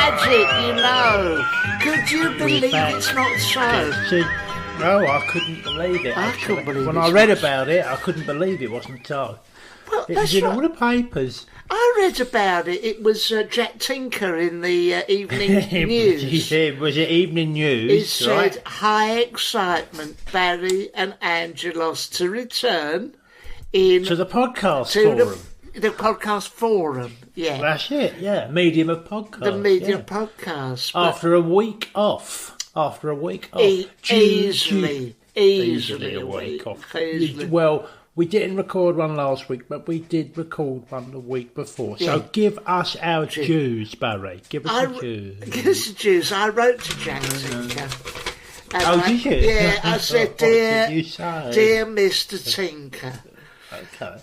magic, you know. Could you believe it's not so? No, I couldn't believe it. I couldn't believe it. When I read about it, I couldn't believe it wasn't so. Well, It was in all the papers. I read about it. It was Jack Tinker in the Evening News. Was it Evening News? It said, high excitement, Barry and Angelos to return to the podcast forum. The podcast forum, yeah. That's it, yeah. Medium of podcast. The medium podcast. After a week off. Easily a week off. Easily. Well, we didn't record one last week, but we did record one the week before. So give us our dues, Barry. Give us the dues. Give us the dues. I wrote to Jack Tinker. Did you? Yeah, I said, dear Mr. Tinker. Okay.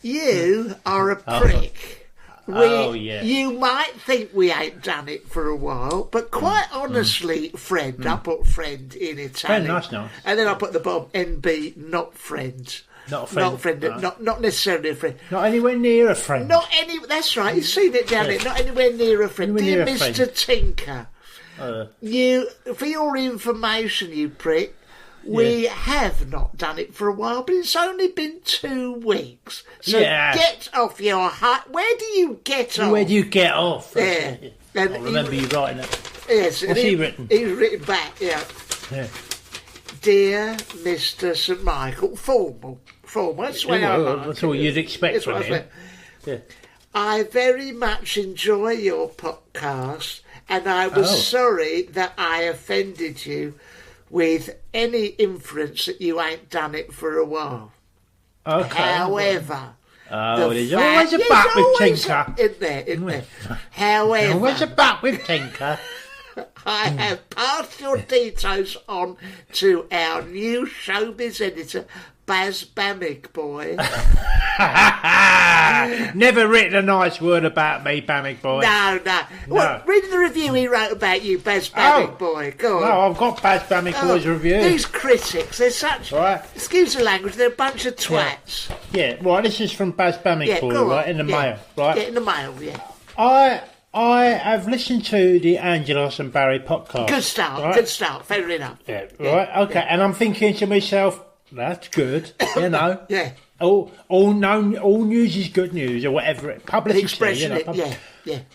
You are a prick. You might think we ain't done it for a while, but quite honestly, friend, I put friend in Italian. Friend, nice. And then I put the bottom NB, not friend. Not a friend. Not friend, not necessarily a friend. Not anywhere near a friend. That's right, you've seen it down there, not anywhere near a friend. Dear Mr. Tinker, you, for your information, you prick, we have not done it for a while, but it's only been 2 weeks. So get off your hut. Where do you get off? Where do you get off? Yeah. I remember you writing it. Yes. What's he written? He's written back, yeah. Dear Mr. St. Michael, formal. That's the way I like That's all you'd expect from him. Yeah. I very much enjoy your podcast, and I was sorry that I offended you with any inference that you ain't done it for a while. Okay. However, there's always a but with Tinker. In there. However, always a but with Tinker. I have passed your details on to our new showbiz editor, Baz Bamick boy. Never written a nice word about me, Bamick boy. No. Well, read the review he wrote about you, Baz Bamick boy. Go on. No, I've got Baz Bamick boy's review. These critics, they're such... Right. Excuse the language, they're a bunch of twats. Yeah, right, this is from Baz Bamick boy, right, in the mail, right? Yeah, in the mail, yeah. I have listened to the Angelos and Barry podcast. Good start, fair enough. Yeah, right, okay, and I'm thinking to myself, that's good, you know. Yeah. All news is good news, or whatever. Publicity,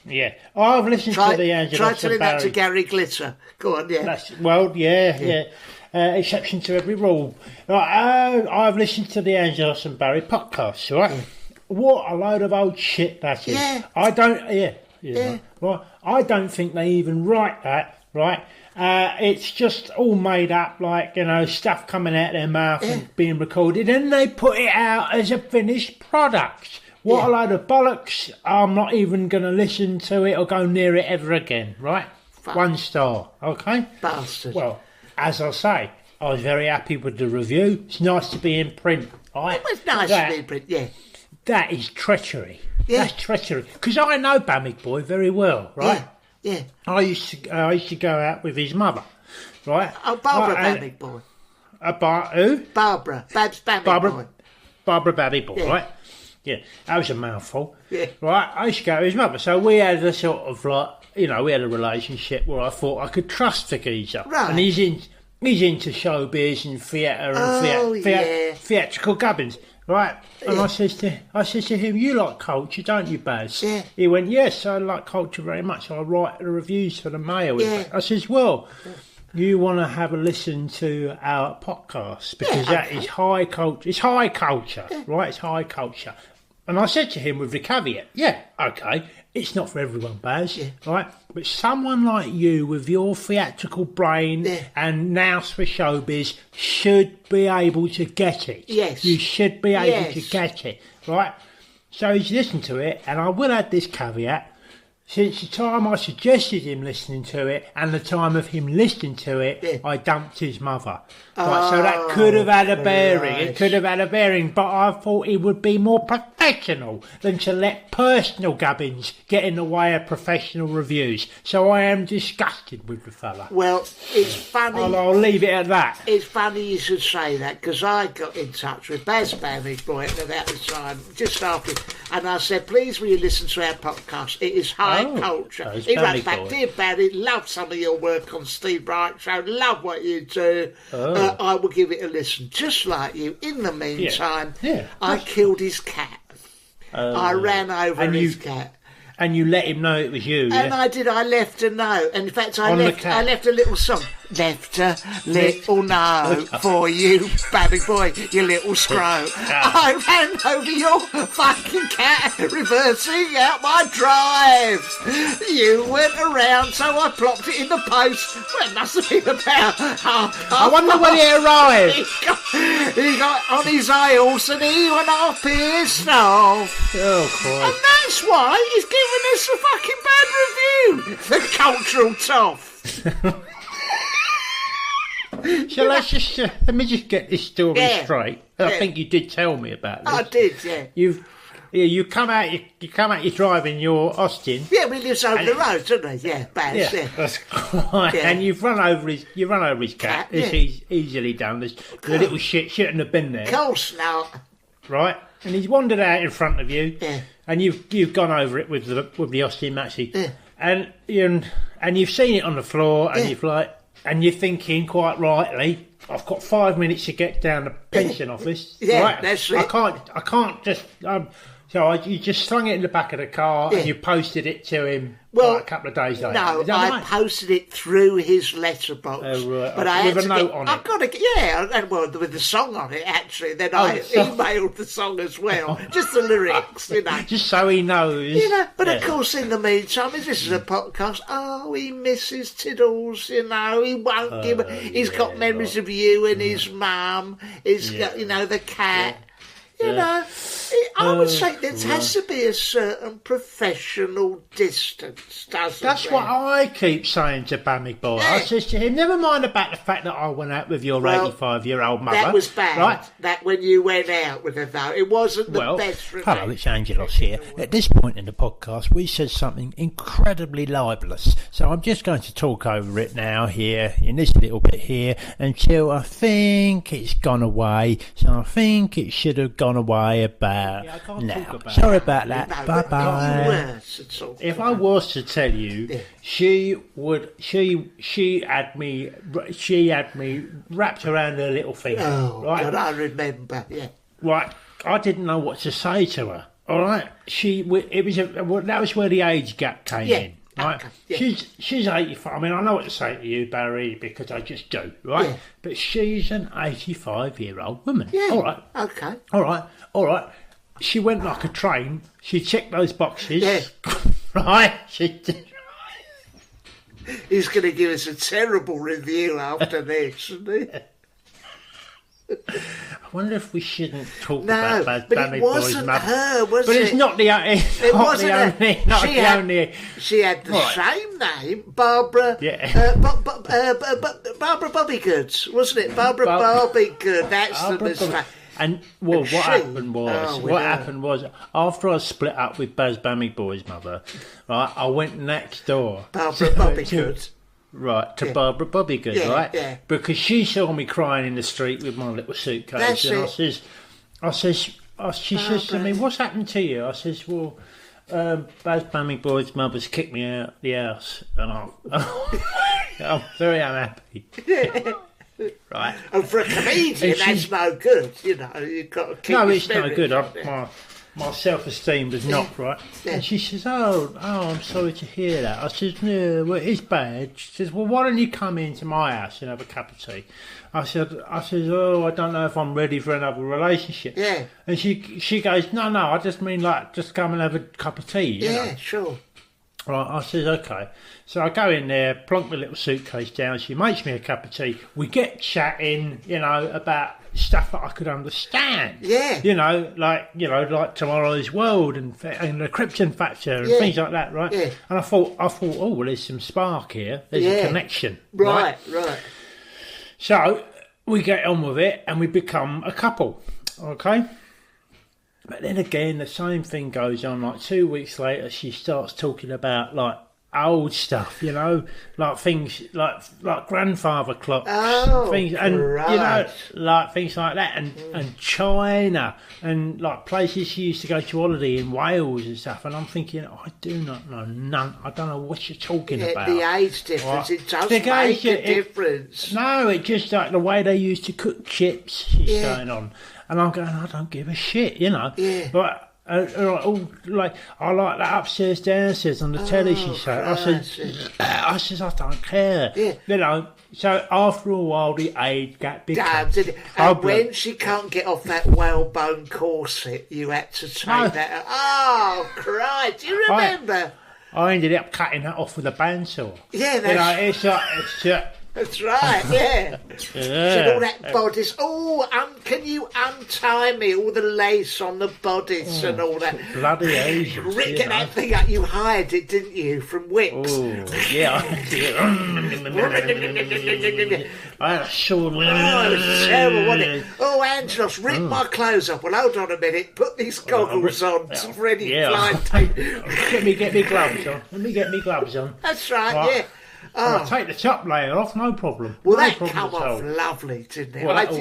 Yeah. I've listened to the Angelos Try and telling Barry. that to Gary Glitter. Go on, yeah. Exception to every rule. Right, I've listened to the Angelos and Barry podcast, right? Yeah. What a load of old shit that is. Yeah. I don't think they even write that, right? It's just all made up, like, you know, stuff coming out their mouth and being recorded, and they put it out as a finished product. What a load of bollocks. I'm not even going to listen to it or go near it ever again, right? 1 star, okay? Bastard. Well, as I say, I was very happy with the review. It's nice to be in print, right? It was nice to be in print, yeah. That is treachery. Yeah. That's treachery. Because I know Bamick boy very well, right? Yeah. I used to go out with his mother, right? Oh, Barbara Bamick boy. Who? Barbara. Babs Bamick boy. Barbara Bamick boy, right? Yeah, that was a mouthful. Yeah. Right, I used to go with his mother. So we had a sort of like, you know, we had a relationship where I thought I could trust the geezer. Right. And he's into showbiz and theatre and theatrical gubbins. Right, and I says to him, you like culture, don't you, Baz? Yeah. He went, yes, I like culture very much. I write the reviews for the Mail. Yeah. I says, well, you want to have a listen to our podcast because that is high culture. It's high culture, right? It's high culture. And I said to him with the caveat, it's not for everyone, Baz, right? But someone like you with your theatrical brain and nous for showbiz should be able to get it. Yes. You should be able to get it, right? So he's listened to it, and I will add this caveat. Since the time I suggested him listening to it and the time of him listening to it, I dumped his mother. Right, so that could have had a bearing. It could have had a bearing, but I thought it would be more professional professional than to let personal gubbins get in the way of professional reviews. So I am disgusted with the fella. Well, it's funny. I'll leave it at that. It's funny you should say that, because I got in touch with Baz Bamage Boy at about the time, just after, and I said, please will you listen to our podcast? It is high culture. He wrote back, dear Barry, love some of your work on Steve Bright Show, love what you do. I will give it a listen, just like you. In the meantime, I killed his cat. I ran over his cat. And you let him know it was you, And I did. I left a note. And in fact, I left a little song. Left a little note for you, baby boy, you little scrow. I ran over your fucking cat, reversing out my drive. You went around, so I plopped it in the post. Well, it must have been about I wonder when it arrived. He got on his heels and he went off pissed off. Oh, Christ. And that's why he's giving us a fucking bad review. The cultural toff. So let me just get this story straight. I think you did tell me about this. I did, yeah. You come out your drive in your Austin. Yeah, we live over the road, don't we? Yeah, Baz, yeah. That's right. Yeah. And you run over his cat. It's easily done. There's a little shit shouldn't have been there. Of course not. Right, and he's wandered out in front of you. Yeah. And you've gone over it with the Austin Maxi. Yeah. And you've seen it on the floor, and and you're thinking quite rightly, I've got 5 minutes to get down the pension office. Yeah, right? that's it. I can't just. You just slung it in the back of the car and you posted it to him a couple of days later. No, I posted it through his letterbox. Oh, right. But I with a note on it. I've got to with the song on it, actually. Then I emailed the song as well. Just the lyrics, Just so he knows. But of course, in the meantime, if this is a podcast, he misses Tiddles, he won't give... He's got memories of you and his mum. He's got, the cat. I would say there has to be a certain professional distance, doesn't That's there? what I keep saying to Bamig Boy. I says to him, never mind about the fact that I went out with your 85-year-old mother. That was bad. Right? That when you went out with her, though, it wasn't the best revenge. Hello, it's Angelos here. At this point in the podcast, we said something incredibly libelous. So I'm just going to talk over it now here, in this little bit here, until I think it's gone away. So I think it should have gone away about now. Sorry about that. Bye-bye. If I was to tell you, she had me wrapped around her little finger. Oh, right? God, I remember. Yeah. Right. I didn't know what to say to her. All right. That was where the age gap came in. Right. Okay, yeah. She's 85. I mean, I know what to say to you, Barry, because I just do. Right. Yeah. But she's an 85-year-old woman. Yeah. All right. Okay. All right. She went like a train. She checked those boxes. Yeah. Right. He's going to give us a terrible review after this, isn't he? I wonder if we shouldn't talk about Bad Bammy Boy's mother. Her, was but it's not the only. It wasn't the only. She had the same name, Barbara. Yeah. Barbara Bobbygoods, wasn't it? Barbara Bobbygood. That's the mistake. And what happened was after I split up with Baz Bammy Boy's mother, right, I went next door. Barbara Bobbygood. Right, to Barbara Bobbygood, right? Yeah. Because she saw me crying in the street with my little suitcase. She says to me, what's happened to you? I says, well, Baz Bammy Boy's mother's kicked me out of the house. And I'm very unhappy. Right. And for a comedian, that's no good. You've got to keep it's no good. My self-esteem was knocked, right? Yeah. And she says, oh, I'm sorry to hear that. I says, no, well, it's bad. She says, well, why don't you come into my house and have a cup of tea? I says, oh, I don't know if I'm ready for another relationship. Yeah. And she goes, no, I just mean just come and have a cup of tea. You know? Sure. Right, I says, okay. So I go in there, plonk my little suitcase down. She makes me a cup of tea. We get chatting, about stuff that I could understand. Yeah. Like Tomorrow's World and the Krypton Factor and things like that, right? Yeah. And I thought, oh, well, there's some spark here. There's a connection. Right. So we get on with it and we become a couple, okay? But then again, the same thing goes on. Like 2 weeks later, she starts talking about like old stuff, you know, like things like grandfather clocks, things, and you know, like things like that, and China, and like places she used to go to holiday in Wales and stuff. And I'm thinking, I do not know none. I don't know what you're talking about. The age difference, it does make a difference. No, it just like the way they used to cook chips is going on, and I'm going, I don't give a shit, you know. Yeah. But like I like that upstairs downstairs on the telly. She said, I said I don't care. Yeah. You know. So after a while, the age got bigger. And when she can't get off that whalebone corset, you had to take that. Oh, Christ! Do you remember? I ended up cutting that off with a bandsaw. Yeah, that's... You know, it's that's right, yeah. So all that bodice. Oh, can you untie me? All the lace on the bodice and all that. Bloody Asians. Get that thing up. You hired it, didn't you, from Wicks? Oh, yeah. I saw it. Oh, it was terrible, wasn't it? Oh, Angelos, rip my clothes up. Well, hold on a minute. Put these goggles on. Ready, blind tape. Get me gloves on. Let me get me gloves on. That's right, yeah. I'll take the top layer off, no problem. Well, that come off lovely, didn't it? Well,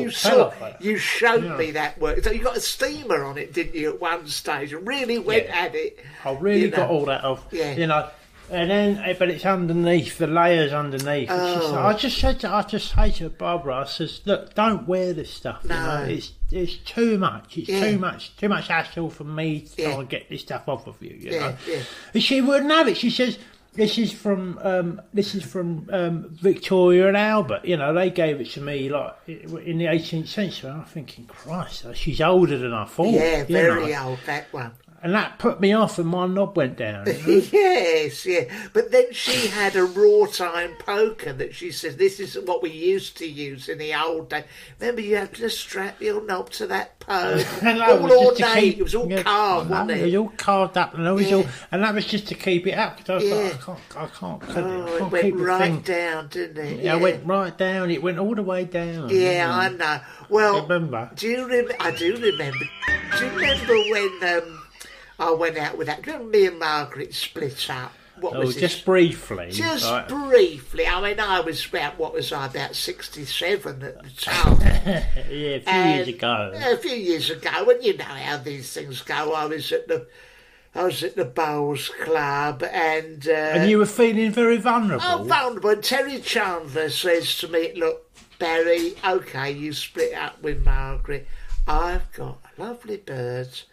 you showed me that work. So you got a steamer on it, didn't you, at one stage? And really went at it. I really got all that off. Yeah. You know, and then, but it's underneath, the layers underneath. I just say to Barbara, I says, look, don't wear this stuff. No. You know? It's too much. It's too much hassle for me to try and get this stuff off of you. You know? Yeah. And she wouldn't have it. She says, This is from Victoria and Albert. You know, they gave it to me like in the 18th century. I'm thinking, Christ, she's older than I thought. Yeah, very old, that one. And that put me off, and my knob went down. You know? Yes, yeah. But then she had a wrought iron poker that she said, this is what we used to use in the old days. Remember, you had to strap your knob to that poker. All ornate. It was all carved, wasn't it? It was all carved up, and that was just to keep it up. Because I thought, I can't cut it. It went right down, didn't it? Yeah, it went right down. It went all the way down. Yeah, I know. Well, remember? I do remember. Do you remember when... I went out with that. Me and Margaret split up. Just briefly. Briefly. I mean, I was about 67 at the time. Yeah, a few years ago. And you know how these things go. I was at the Bowls Club and you were feeling very vulnerable. Oh, vulnerable. And Terry Chandler says to me, look, Barry, OK, you split up with Margaret. I've got lovely birds.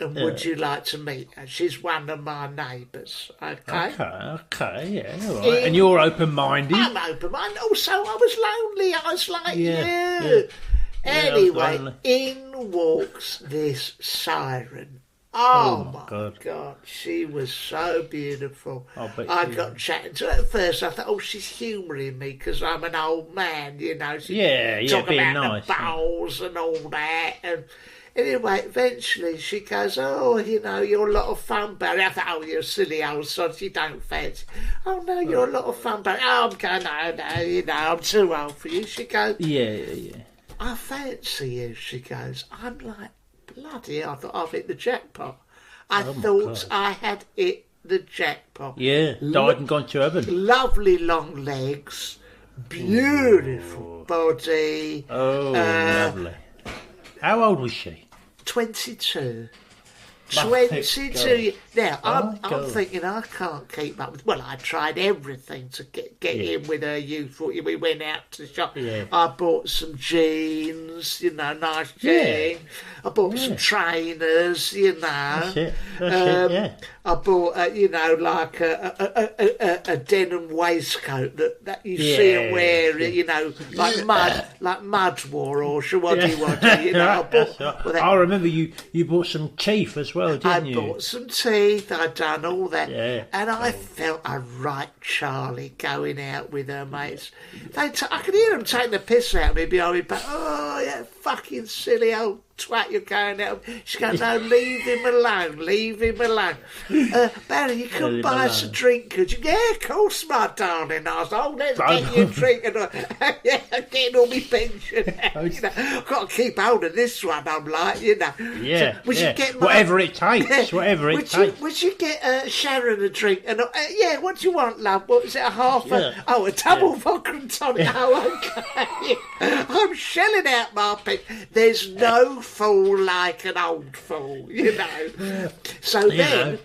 And would you like to meet her? She's one of my neighbours, okay? Okay, yeah, all right. And you're open-minded? I'm open-minded. Also, I was lonely. I was like you. Yeah. Anyway, in walks this siren. Oh my God. She was so beautiful. I got chatting to her. At first, I thought, she's humouring me because I'm an old man, you know. She's talking about nice, the bowls and all that. And anyway, eventually she goes, you're a lot of fun, Barry. I thought, you're a silly old sod, you don't fancy. Oh, no, you're a lot of fun, Barry. Oh, I'm going, no, I'm too old for you. She goes, yeah. I fancy you, she goes. I'm like, bloody, I thought I've hit the jackpot. I thought I had hit the jackpot. Yeah, died and gone to heaven. Lovely long legs, beautiful body. Oh, lovely. How old was she? 22. 22. Now, I'm thinking I can't keep up with... Well, I tried everything to get in with her youth. We went out to the shop. Yeah. I bought some jeans, nice jeans. I bought some trainers, That's it, yeah. I bought, like a denim waistcoat that you see her wearing, like mud war or shawaddy. I remember you bought some teeth as well, didn't you? I bought some teeth, I'd done all that. Yeah. And I felt a right Charlie going out with her mates. I could hear them taking the piss out of me behind me back. Oh, yeah, fucking silly old twat, you're going out. She goes, no, leave him alone, leave him alone. Barry, you couldn't buy us a drink, could you? Yeah, of course, my darling. I was, let's get you a drink. And yeah, I'm getting all my pension out, you know. I've got to keep hold of this one, I'm like, you know. Yeah, so, would you get whatever it takes, whatever it takes. Would you get Sharon a drink? And yeah, what do you want, love? What was it, a half? A double vodka and tonic. Oh, okay. I'm shelling out my pension. There's no fool like an old fool, you know. So then,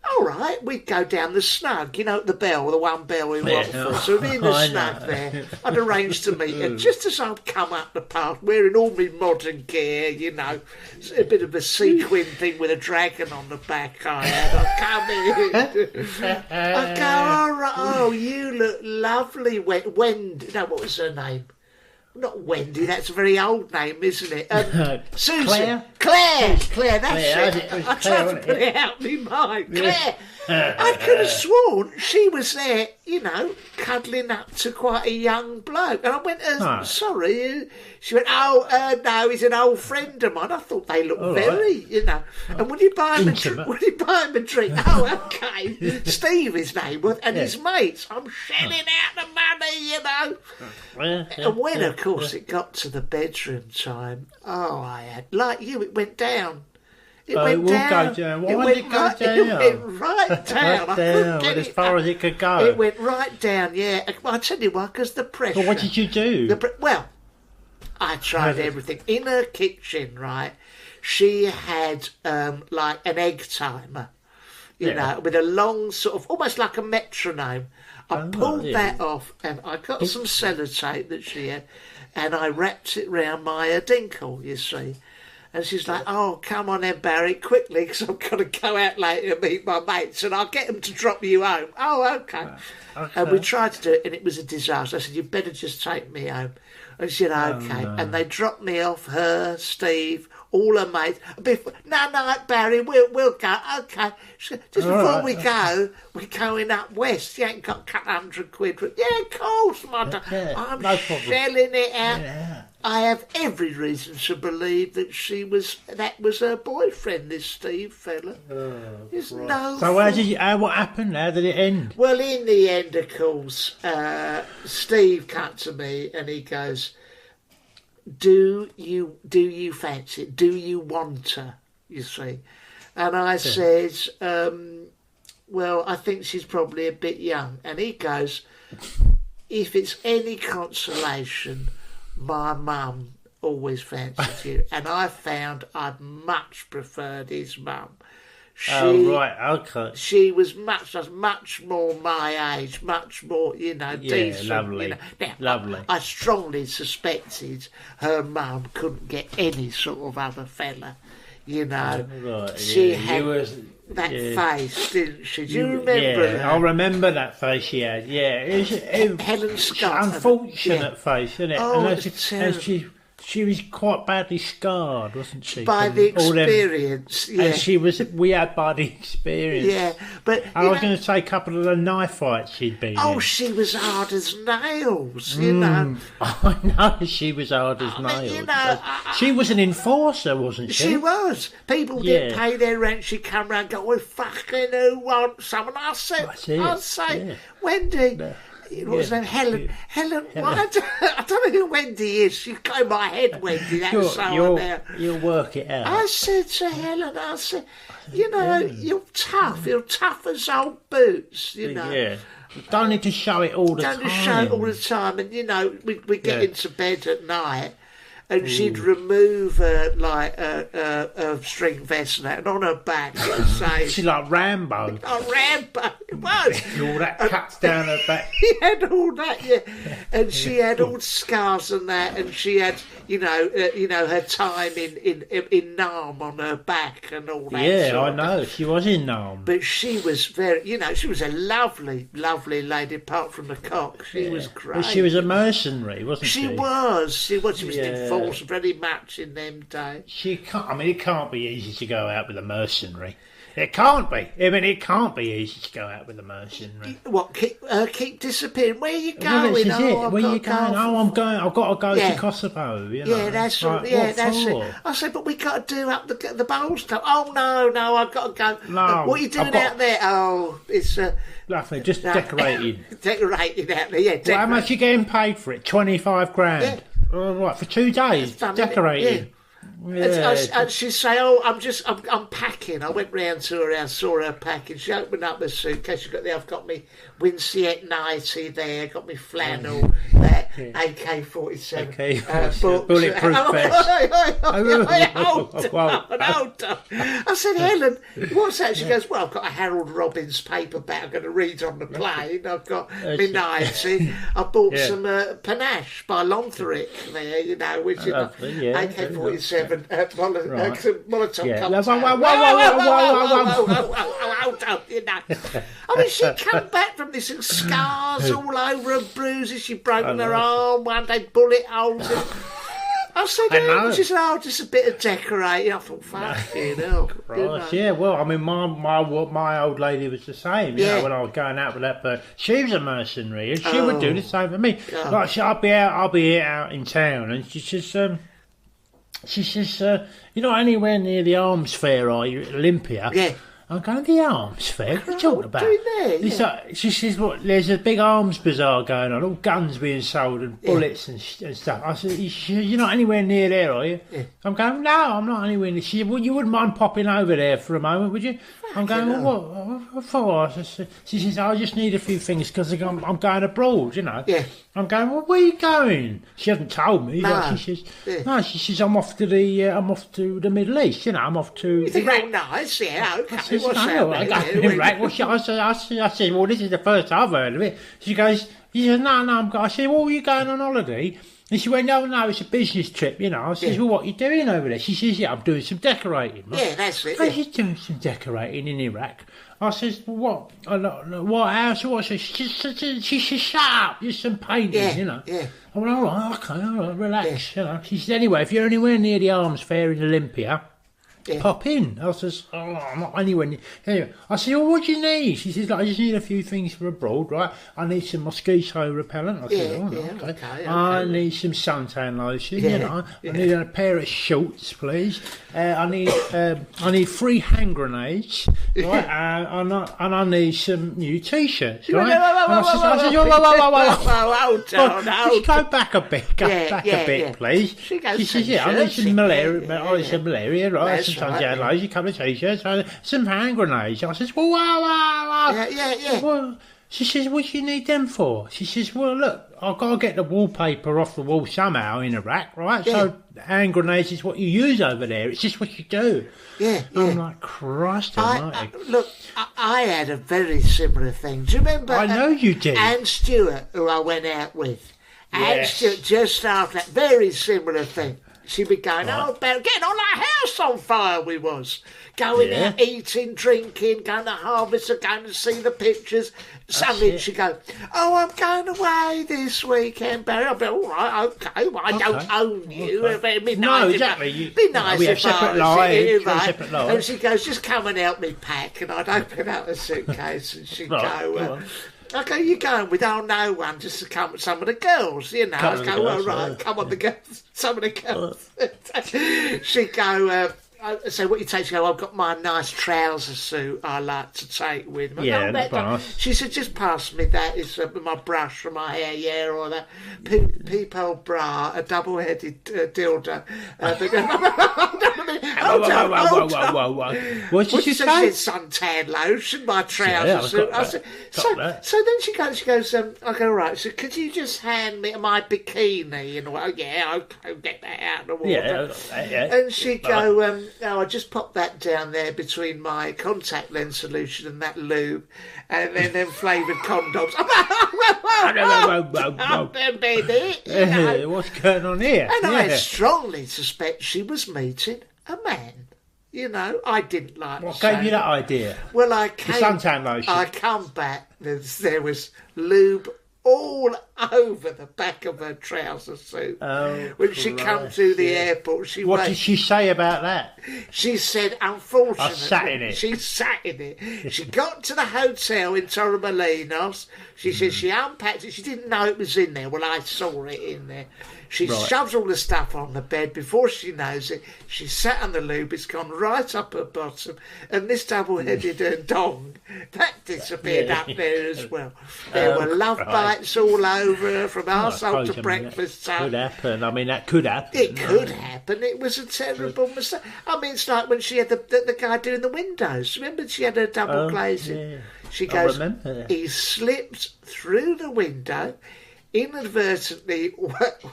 all right, we'd go down the snug, you know, the one bell we want for. So we're in the snug there. I'd arranged to meet her just as I'd come up the path, wearing all my modern gear, you know, a bit of a sequin thing with a dragon on the back I had. I'd come in. I'd go, all right, oh, you look lovely, Wendy. No, what was her name? Not Wendy, that's a very old name, isn't it? Susan. Claire, that's it. I tried to put it out in my mind. Claire. I could have sworn she was there, you know, cuddling up to quite a young bloke. And I went, sorry. She went, no, he's an old friend of mine. I thought they looked very, you know. And would you buy him a drink? Oh, okay. Steve, his name was, and his mates. I'm shelling out the money, you know. And when, of course, it got to the bedroom time, I had, like you, it went down. It went down. Why did it go down? It went right down. As far as it could go. It went right down, yeah. I'll tell you why, because the pressure. Well, what did you do? Well, I tried everything. In her kitchen, right, she had like an egg timer, you know, with a long sort of, almost like a metronome. I pulled that off and I got some sellotape that she had and I wrapped it round my dinkle, you see. And she's like, oh, come on then, Barry, quickly, because I've got to go out later and meet my mates, and I'll get them to drop you home. Oh, okay. And we tried to do it, and it was a disaster. I said, you better just take me home. And she said, okay. No. And they dropped me off, her, Steve, all her mates. No, Barry, we'll go. Okay. Said, just before we go, we're going up west. You ain't got a couple £100. Yeah, of course, mother. I'm shelling it out. Yeah. I have every reason to believe that that was her boyfriend, this Steve fella. So what happened? How did it end? Well, in the end, of course, Steve cut to me and he goes, do you fancy it? Do you want her, you see? And I said, well, I think she's probably a bit young. And he goes, if it's any consolation, my mum always fancied you, and I found I'd much preferred his mum. She was much more my age, much more, you know, decent. Lovely. You know. Now, lovely. I strongly suspected her mum couldn't get any sort of other fella, you know. Right, she had that face, didn't she? Do you remember that? I remember that face she had, yeah. It was Helen Scott. Unfortunate face, isn't it? Oh, and she was quite badly scarred, wasn't she? By the experience, And we had by the experience. Yeah, but... I was going to say a couple of the knife fights she'd been in. Oh, she was hard as nails, you know. I know, she was hard as nails. You know, she was an enforcer, wasn't she? She was. People didn't pay their rent. She'd come round and go, well, fucking who wants someone? I'd say, Wendy... What's her name? Helen. Helen. I don't know who Wendy is. She's got in my head, Wendy. That's you'll work it out. I said to Helen, you know, you're tough. You're tough as old boots, you know. Yeah. Don't need to show it all the time. Don't need to show it all the time. And, you know, we get into bed at night and she'd remove a string vest and that, and on her back it would say... She's like Rambo. Oh, Rambo, it was. All that cuts down her back. She had all that, yeah. And she had all scars and that, and she had, you know, her time in Nam on her back and all that. Yeah, I know. She was in Nam. But she was very, you know, she was a lovely, lovely lady, apart from the cock. She was great. Well, she was a mercenary, wasn't she? She was very much in them days. It can't be easy to go out with a mercenary. It can't be. I mean, it can't be easy to go out with a mercenary. What, keep disappearing? Where are you going? Well, this is it. Where are you going? I'm going. I've got to go to Kosovo. You know? Yeah, that's right. that's it. I said, but we got to do up the bowl stuff. Oh no, I've got to go. No, what are you doing out there? Oh, it's nothing. Just decorating. Decorating out there. Yeah. Well, how much are you getting paid for it? 25 grand. Yeah. All right, for 2 days decorating. And she'd say, "Oh, I'm packing." I went round to her house, saw her packing. She opened up the suitcase. She got there. I've got me Winceyette 90 there. Got me flannel, AK-47, bulletproof vest. Hold on. I said, Helen, what's that? She goes, well, I've got a Harold Robbins paperback. I'm going to read on the plane. I've got me 90. I bought some panache by Lonthoric there, you know, which is AK-47. Molotov cocktail. You know. I mean, she come back from this and scars all over her, bruises. She'd broken her arm one day, bullet holes. I said, she said, oh, just a bit of decorating. I thought, fucking hell. Yeah, well, I mean, my old lady was the same, you know, when I was going out with that, but she was a mercenary, and she would do the same for me. Like, I'll be out in town, and she says, you're not anywhere near the arms fair, are you, at Olympia? Yeah. I'm going to the arms fair. What are you talking about? She says, "What? There's a big arms bazaar going on, all guns being sold and bullets and stuff." I said, "You're not anywhere near there, are you?" Yeah. I'm going, "No, I'm not anywhere near." She said, "Well, you wouldn't mind popping over there for a moment, would you?" I'm going, "Well, what for?" She says, "I just need a few things because I'm going abroad, you know." Yeah. I'm going, "Well, where are you going?" She hasn't told me. No. She says, "I'm off to the Middle East, you know. I'm off to." You think, oh, nice, yeah, okay. I said, well, this is the first I've heard of it. She says, no, I said, well, are you going on holiday? And she went, no, it's a business trip, you know. I said, well, what are you doing over there? She says, yeah, I'm doing some decorating. Yeah, that's it. She's doing some decorating in Iraq. I says, well, what house? What? She says, shut up, just some painting, you know. Yeah. I went, all right, relax, you know. She said, anyway, if you're anywhere near the arms fair in Olympia, pop in. I says, I'm not anywhere near. Anyway, I said, well, what do you need? She says, I just need a few things for abroad, right? I need some mosquito repellent. I said, okay. I need some suntan lotion, you know. I need a pair of shorts, please. I need 3 hand grenades, right? And I need some new t-shirts, right? I said, whoa. Just go back a bit, please. She says, I need some malaria, right? Sometimes loads, a couple of t-shirts, some hand grenades. I says, well, wow. Yeah. Well, she says, what do you need them for? She says, well, look, I've got to get the wallpaper off the wall somehow in Iraq, right? Yeah. So hand grenades is what you use over there. It's just what you do. Yeah. I'm like, Christ almighty. Look, I had a very similar thing. Do you remember? I know you did. Anne Stewart, who I went out with. Anne Stewart, just after that, very similar thing. She'd be going, about getting on our house on fire, we was. Going out, eating, drinking, going to harvest, going to see the pictures. Suddenly she'd go, I'm going away this weekend, Barry. I'll be, all right, okay, well, I don't own you. It'd be nice exactly. Be nice we have separate lives. And she goes, just come and help me pack. And I'd open up a suitcase and she'd go, okay, you going with no one just to come with some of the girls, you know. I go, well, right, come on, the girls, some of the girls. She'd go, I say, what you take? She go, I've got my nice trouser suit I like to take with me. She said, just pass me that. It's my brush for my hair, or that peephole bra, a double-headed dildo. What did she say? Suntan lotion, my trouser suit. I said, so then she goes, I go, right, so could you just hand me my bikini? And I'll get that out of the water. And she'd go, I just popped that down there between my contact lens solution and that lube, and then them flavoured condoms. What's going on here? And I strongly suspect she was meeting a man. You know, I didn't like. What gave you that idea? Well, the suntan lotion. I come back. There was lube all over the back of her trouser suit. When she come to the airport, what did she say about that? She said, unfortunately, I sat in it. She sat in it. She got to the hotel in Torremolinos. She said she unpacked it. She didn't know it was in there. Well, I saw it in there. She shoves all the stuff on the bed. Before she knows it, she sat on the lube. It's gone right up her bottom. And this double-headed dong, that disappeared up there as well. There were love bites all over her from arsehole to breakfast. That could happen. I mean, that could happen. It could happen. It was a terrible mistake. I mean, it's like when she had the guy doing the windows. Remember she had her double glazing? Yeah. She goes, he slipped through the window, inadvertently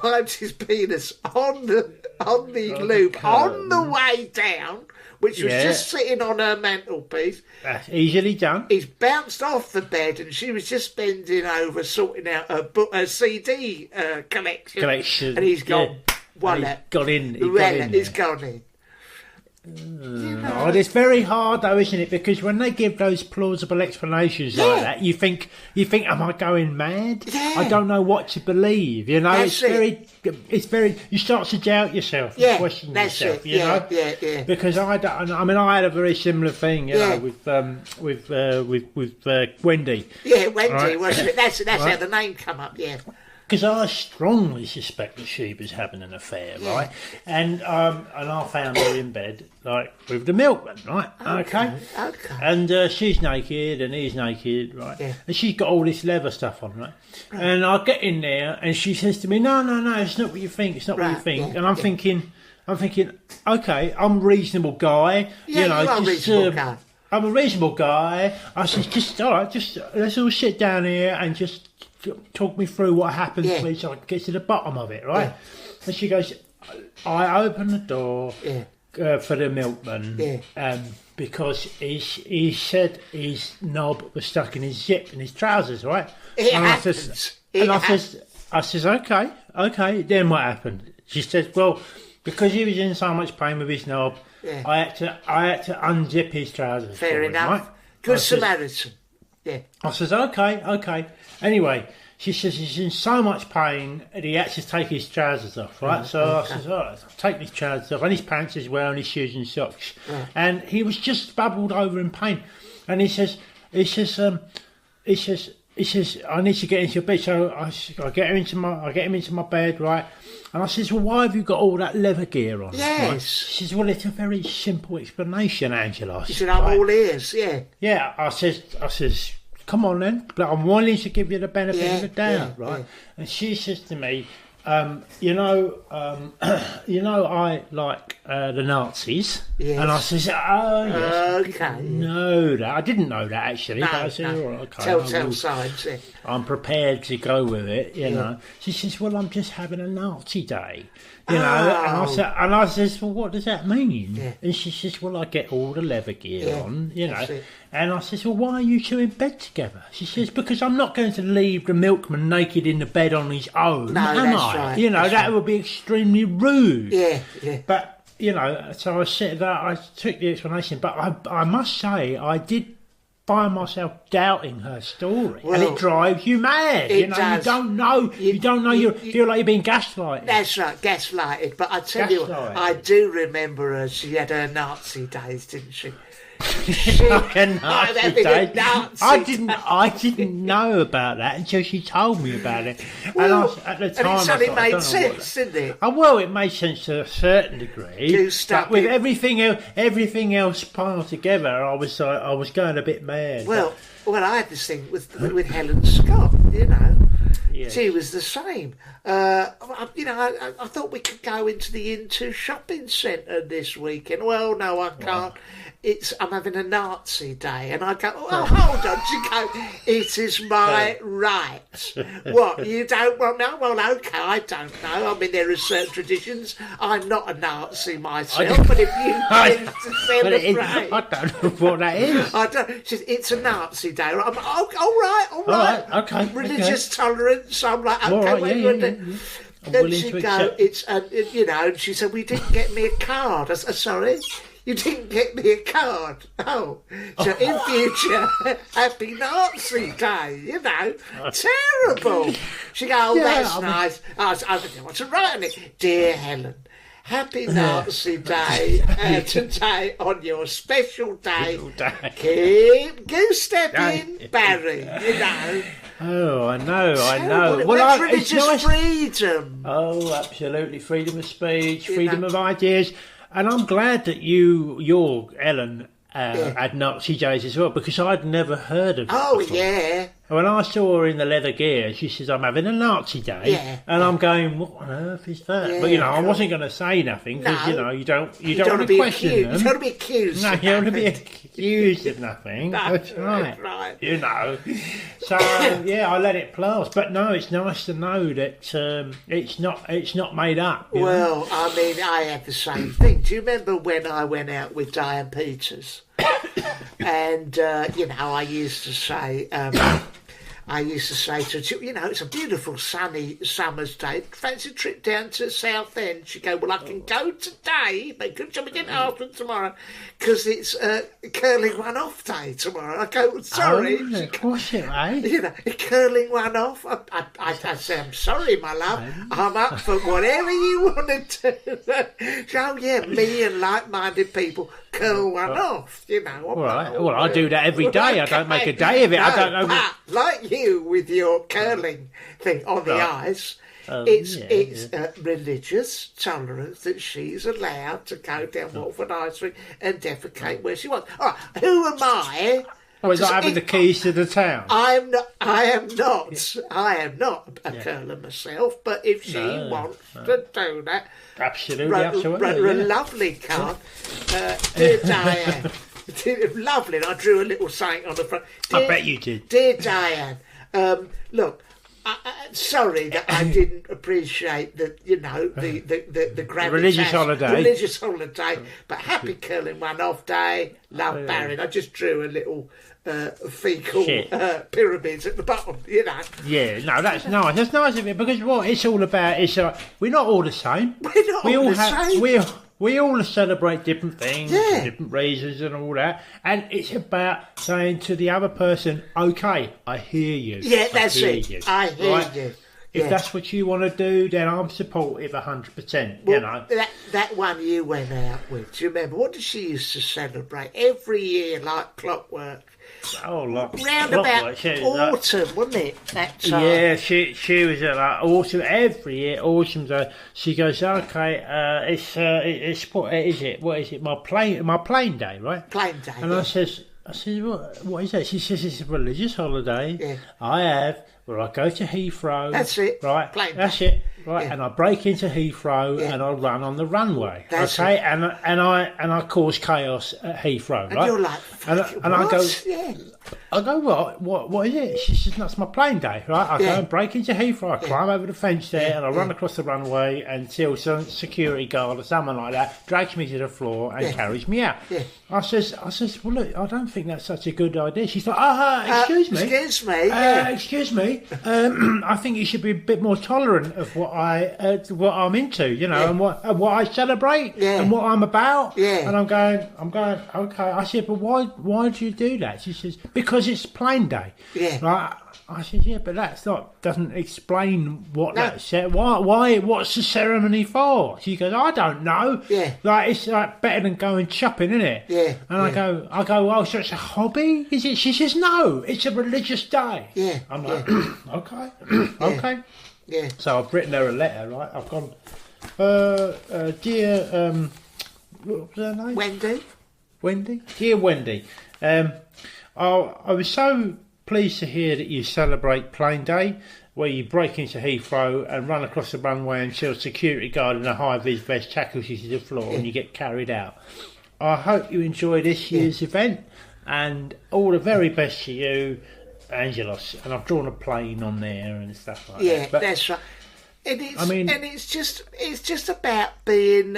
wiped his penis on the loop on the way down, which was just sitting on her mantelpiece. That's easily done. He's bounced off the bed and she was just bending over sorting out her CD collection. And he's gone, voila. He's gone in. It's very hard though, isn't it? Because when they give those plausible explanations like that, you think, am I going mad? Yeah. I don't know what to believe. You know, it's very. You start to doubt yourself, question yourself. You know, because I don't. I mean, I had a very similar thing, you know, with Wendy. Yeah, Wendy, right? Wasn't it? That's how the name come up. Yeah. Because I strongly suspect that she was having an affair, right? And I found her in bed, like, with the milkman, right? Okay. And she's naked and he's naked, right? Yeah. And she's got all this leather stuff on, right? And I get in there and she says to me, no, it's not what you think, it's not what you think. And I'm thinking, okay, I'm a reasonable guy. Yeah, you know, you are a reasonable guy. I'm a reasonable guy. I said, just let's all sit down here and just talk me through what happened, please, so I can get to the bottom of it, right? Yeah. And she goes, I opened the door for the milkman because he said his knob was stuck in his zip in his trousers, right? I says, okay, then what happened? She says, well, because he was in so much pain with his knob, I had to unzip his trousers. Fair enough. Right? Good Samaritan. Yeah. I says, okay. Anyway, she says he's in so much pain that he had to take his trousers off, right? So I says, all right, I'll take his trousers off, and his pants as well, and his shoes and socks. And he was just bubbled over in pain. And he says, I need to get into your bed. So I get him into my bed, right? And I says, well, why have you got all that leather gear on? Yes. Right? She says, well, it's a very simple explanation, Angelos. She said, I'm all ears, Yeah, I says, come on then, but I'm willing to give you the benefit of the doubt, right? Yeah. And she says to me, you know, I like the Nazis. Yes. And I says, oh, yes. Okay. No, that I didn't know that actually. No, but I said, all right, okay. Telltale signs. Yeah. I'm prepared to go with it, you know. She says, well, I'm just having a Nazi day. You know, and I says, well, what does that mean? Yeah. And she says, well, I get all the leather gear on, you know. And I says, well, why are you two in bed together? She says, because I'm not going to leave the milkman naked in the bed on his own, am I? Right. You know, that would be extremely rude. Yeah. But, you know, so I said that, I took the explanation, but I must say, I did find myself doubting her story, and it drives you mad. You know, does. You don't know. You feel like you're being gaslighted. That's right, gaslighted. But I tell you, I do remember her. She had her Nazi days, didn't she? I didn't know about that until she told me about it. Well, and at the time, and it made sense, didn't it? Well, it made sense to a certain degree. But with everything else piled together, I was going a bit mad. Well, I had this thing with Helen Scott, you know. Yes. She was the same. I thought we could go into the Into shopping centre this weekend. Well, no, I can't. I'm having a Nazi day. And I go, oh, hold on. She goes, it is my right. What, you don't want to know? Well, okay, I don't know. I mean, there are certain traditions. I'm not a Nazi myself, but if you choose to celebrate... I don't know what that is. I don't. She says, it's a Nazi day. I'm like, oh, all right. Okay. Religious tolerance. I'm like, okay, right, yeah. Then she go, it's, and she said, well, you didn't get me a card. I said, sorry? You didn't get me a card. Oh, so in future, happy Nazi Day, you know. Terrible. She goes, oh, that's nice. I didn't want to write on it. Dear Helen, happy Nazi Day today on your special day. Keep goose-stepping, Barry, you know. Oh, I know. Well, religious freedom. Oh, absolutely. Freedom of speech, freedom of ideas. And I'm glad that your Ellen had Nazi days as well, because I'd never heard of it before. Yeah. When I saw her in the leather gear, she says, I'm having a Nazi day. And I'm going, what on earth is that? Yeah, but, I wasn't going to say nothing because, you don't want to question them. You don't want to be accused. No, you don't want to be accused of nothing. That's right. So, I let it pass. But no, it's nice to know that it's not made up. Well, I mean, I had the same thing. Do you remember when I went out with Diane Peters? And, I used to say to her, it's a beautiful sunny summer's day. Fancy a trip down to Southend? She'd go, well, I can go today, but could you get after tomorrow? Because it's curling one off day tomorrow. I go, sorry. Oh, of course it, eh? Curling one off. I say, I'm sorry, my love. I'm up for whatever you want to do. So, me and like-minded people curl one off, All right. Well, I do that every day. I don't make a day of it. No, I don't know. But like you with your curling thing on the ice, it's religious tolerance that she's allowed to go down Watford Ice Rink and defecate where she wants. All right, who am I? Oh, it's not having the keys to the town. I am not a curler myself, but if she wants to do that, absolutely. Wrote her a lovely card. Dear Diane, lovely. And I drew a little saying on the front. I bet you did. Dear Diane, look. Sorry that I didn't appreciate the religious holiday, but happy curling one off day. Love Barry. I just drew a little fecal pyramids at the bottom, Yeah, no, that's nice. That's nice of it because what it's all about is we're not all the same. We're not all the same. We all celebrate different things, for different reasons and all that. And it's about saying to the other person, okay, I hear you. Yeah, that's it. I hear you. If that's what you want to do, then I'm supportive 100%, well, That one you went out with, do you remember? What did she used to celebrate every year like clockwork? Oh, round about autumn, wasn't it? That time. Yeah, she was at like autumn every year. Autumn, she goes, okay, it's what is it? What is it? My plane day, right? Plane day. And I says, what is that? She says it's a religious holiday. Yeah. I have. Well, I go to Heathrow. That's it. Right. That's it. Right. Yeah. And I break into Heathrow and I run on the runway. That's okay. It. And I cause chaos at Heathrow. And right. You're like, and I go. Yeah. I go, what is it? She says, that's my plane day, right? I go and break into Heathrow, I climb over the fence there, and I run across the runway until some security guard or someone like that drags me to the floor and carries me out. Yeah. I says, well, look, I don't think that's such a good idea. She's like, excuse me. Excuse me. I think you should be a bit more tolerant of what I'm into, and what I celebrate and what I'm about. Yeah. And I'm going, okay. I said, but why do you do that? She says, because it's plane day. Yeah. Right? I said, yeah, but doesn't explain what that's why what's the ceremony for? She goes, I don't know. Yeah. Like it's like better than going shopping, isn't it? Yeah. And I go, oh, so it's a hobby? Is it? She says, no, it's a religious day. Yeah. I'm like, okay. Okay. Yeah. So I've written her a letter, right? I've gone, dear what was her name? Wendy? Dear Wendy. I was so pleased to hear that you celebrate Plane Day, where you break into Heathrow and run across the runway until a security guard in a high-vis vest tackles you to the floor and you get carried out. I hope you enjoy this year's event and all the very best to you, Angelos. And I've drawn a plane on there and stuff like that. Yeah, that's right. And it's just about being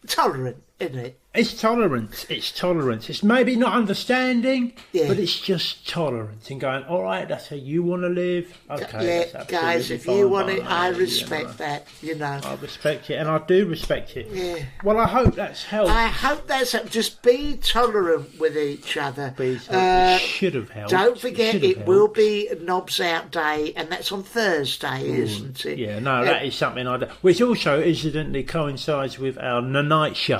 tolerant, isn't it? It's tolerance. It's maybe not understanding, but it's just tolerance and going, all right, that's how you want to live. Okay, yeah, guys, if you want it, I respect that, I respect it, and I do respect it. Yeah. Well, I hope that's helped. I hope that's helped. Just be tolerant with each other. It should have helped. Don't forget, it will be Knobs Out Day, and that's on Thursday, isn't it? Yeah, no, that is something I do. Which also, incidentally, coincides with our night show.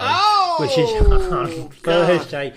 Which is on Thursday.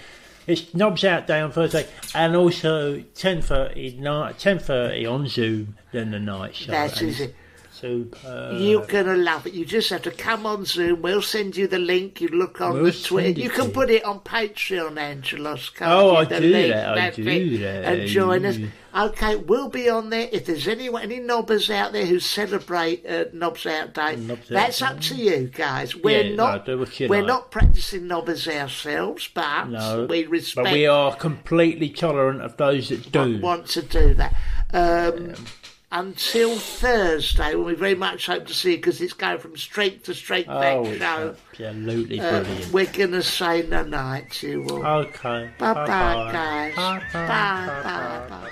It's Knobs Out Day on Thursday, and also 10:30 on Zoom. Then the night show. That is it. Super. You're gonna love it. You just have to come on Zoom. We'll send you the link. You look on the Twitter. You can put it on Patreon, Angelos. I do that. And join us. Okay, we'll be on there. If there's any knobbers out there who celebrate Knobs Out Day, that's up to you guys. We're not practicing knobbers ourselves, but we respect. But we are completely tolerant of those that do want to do that. Until Thursday, when we very much hope to see you, because it's going from street to street next show. Absolutely brilliant. We're going to say no night to you all. Okay. Bye-bye, guys. Bye.